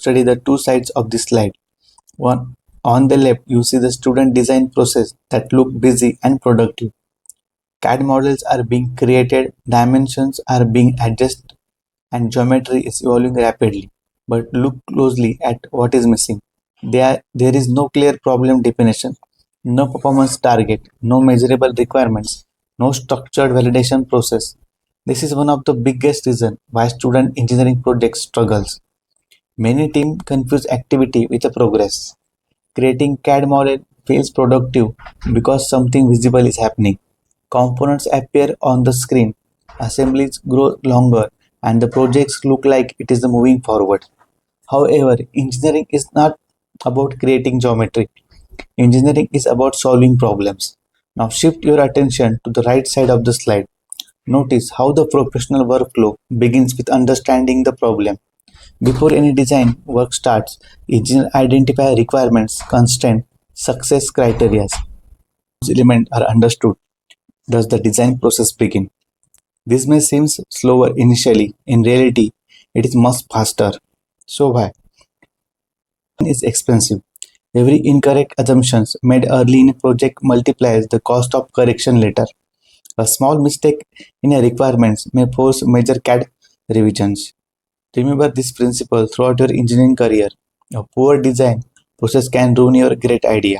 study the two sides of the slide. One, on the left, you see the student design process that look busy and productive. CAD models are being created, dimensions are being adjusted, and geometry is evolving rapidly. But look closely at what is missing. There is no clear problem definition, no performance target, no measurable requirements, no structured validation process. This is one of the biggest reasons why student engineering projects struggles. Many teams confuse activity with a progress. Creating CAD model feels productive because something visible is happening. Components appear on the screen, assemblies grow longer, and the projects look like it is moving forward. However, engineering is not about creating geometry. Engineering is about solving problems. Now shift your attention to the right side of the slide. Notice how the professional workflow begins with understanding the problem. Before any design work starts, engineers identify requirements, constraints, success criteria. Those elements are understood. Thus, the design process begins. This may seem slower initially. In reality, it is much faster. So why? Is expensive. Every incorrect assumption made early in a project multiplies the cost of correction later. A small mistake in a requirements may force major CAD revisions. Remember this principle throughout your engineering career. A poor design process can ruin your great idea.